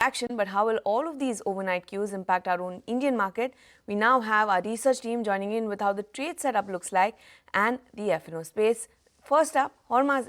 action, but how will all of these overnight cues impact our own Indian market? We now have our research team joining in with how the trade setup looks like and the F&O space. First up, Hormaz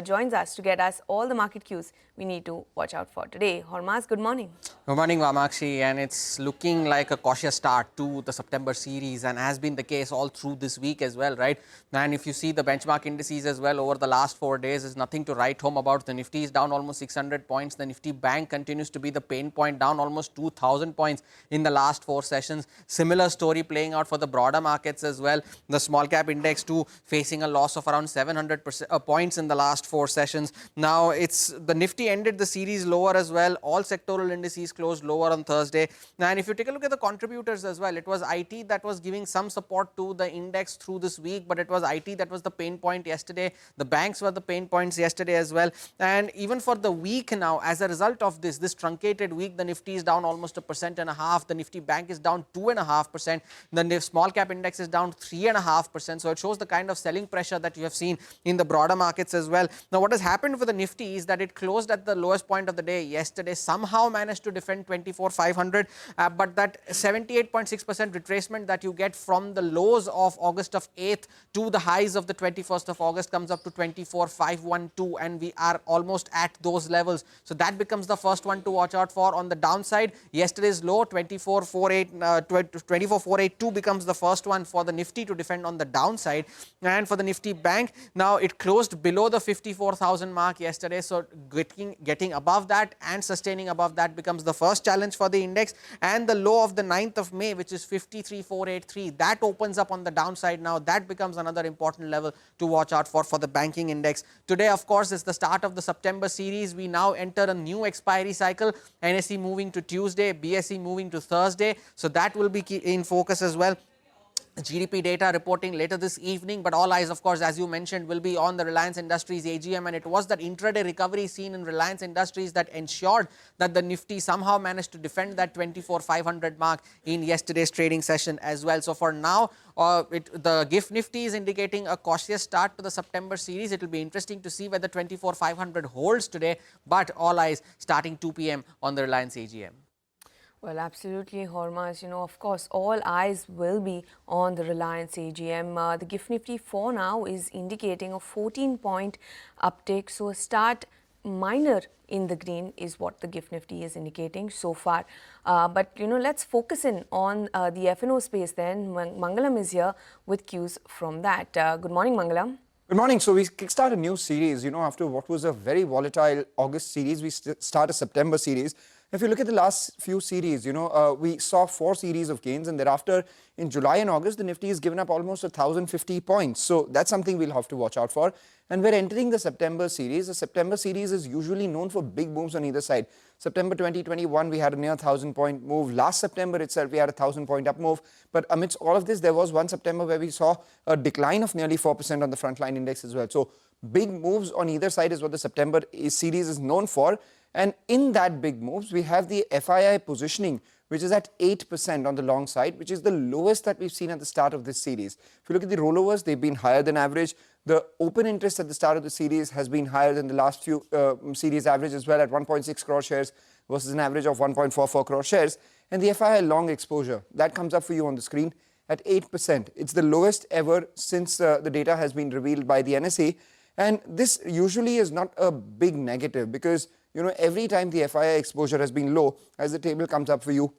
joins us to get us all the market cues we need to watch out for today. Hormaz, good morning. Good morning, Vamakshi, and it's looking like a cautious start to the September series and has been the case all through this week as well, right? And if you see the benchmark indices as well over the last 4 days, is nothing to write home about. The Nifty is down almost 600 points. The Nifty Bank continues to be the pain point, down almost 2,000 points in the last 4 sessions. Similar story playing out for the broader markets as well. The small cap index too facing a loss of around 700 points in the last 4 sessions. Now, it's the Nifty ended the series lower as well. All sectoral indices closed lower on Thursday. And if you take a look at the contributors as well, it was IT that was giving some support to the index through this week, but it was IT that was the pain point yesterday. The banks were the pain points yesterday as well. And even for the week now, as a result of this truncated week, the Nifty is down almost 1.5%. The Nifty Bank is down 2.5%. The small cap index is down 3.5%. So it shows the kind of selling pressure that you have seen in the broader markets as well. Now, what has happened for the Nifty is that it closed at the lowest point of the day yesterday, somehow managed to defend 24,500, but that 78.6% retracement that you get from the lows of August of 8th to the highs of the 21st of August comes up to 24,512, and we are almost at those levels. So that becomes the first one to watch out for. On the downside, yesterday's low 24,482 becomes the first one for the Nifty to defend on the downside. And for the Nifty Bank, now it closed below the 54,000 mark yesterday, so getting above that and sustaining above that becomes the first challenge for the index. And the low of the 9th of May, which is 53,483, that opens up on the downside now. That becomes another important level to watch out for the banking index. Today, of course, is the start of the September series. We now enter a new expiry cycle. NSE moving to Tuesday, BSE moving to Thursday. So that will be in focus as well. GDP data reporting later this evening, but all eyes, of course, as you mentioned, will be on the Reliance Industries AGM, and it was that intraday recovery seen in Reliance Industries that ensured that the Nifty somehow managed to defend that 24,500 mark in yesterday's trading session as well. So for now, the GIFT Nifty is indicating a cautious start to the September series. It will be interesting to see whether 24,500 holds today, but all eyes starting 2 p.m. on the Reliance AGM. Well, absolutely, Hormaz. Of course, all eyes will be on the Reliance AGM. The GIFT Nifty for now is indicating a 14-point uptick. So a start minor in the green is what the GIFT Nifty is indicating so far. But, let's focus in on the F&O space then. Mangalam is here with cues from that. Good morning, Mangalam. Good morning. So we kickstart a new series, after what was a very volatile August series, we start a September series. If you look at the last few series, we saw 4 series of gains, and thereafter in July and August, the Nifty has given up almost 1,050 points. So that's something we'll have to watch out for. And we're entering the September series. The September series is usually known for big moves on either side. September 2021, we had a near 1,000-point move. Last September itself, we had a 1,000-point up move. But amidst all of this, there was one September where we saw a decline of nearly 4% on the frontline index as well. So big moves on either side is what the September series is known for. And in that big moves, we have the FII positioning, which is at 8% on the long side, which is the lowest that we've seen at the start of this series. If you look at the rollovers, they've been higher than average. The open interest at the start of the series has been higher than the last few series average as well, at 1.6 crore shares versus an average of 1.44 crore shares. And the FII long exposure, that comes up for you on the screen at 8%. It's the lowest ever since the data has been revealed by the NSE. And this usually is not a big negative because every time the FII exposure has been low, as the table comes up for you,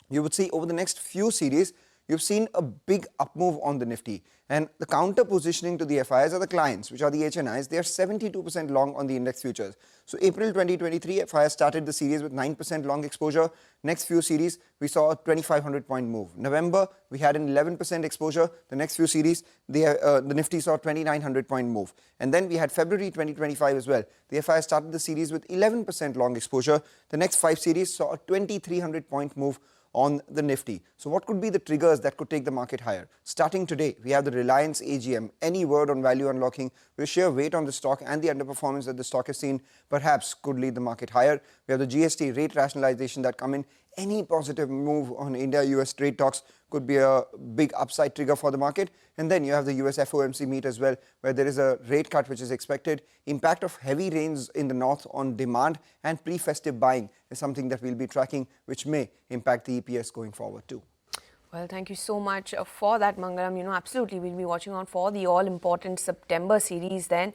you would see over the next few series, you've seen a big up move on the Nifty. And the counter positioning to the FIIs are the clients, which are the HNIs. They are 72% long on the index futures. So April 2023, FII started the series with 9% long exposure. Next few series, we saw a 2,500-point move. November, we had an 11% exposure. The next few series, the Nifty saw a 2,900-point move. And then we had February 2025 as well. The FII started the series with 11% long exposure. The next 5 series saw a 2,300-point move on the Nifty. So what could be the triggers that could take the market higher? Starting today, we have the Reliance AGM. Any word on value unlocking will share weight on the stock, and the underperformance that the stock has seen perhaps could lead the market higher. We have the GST rate rationalization that come in. any positive move on India-US trade talks could be a big upside trigger for the market. And then you have the US FOMC meet as well, where there is a rate cut which is expected. Impact of heavy rains in the north on demand and pre-festive buying is something that we'll be tracking, which may impact the EPS going forward too. Well, thank you so much for that, Mangalam. Absolutely, we'll be watching on for the all-important September series then.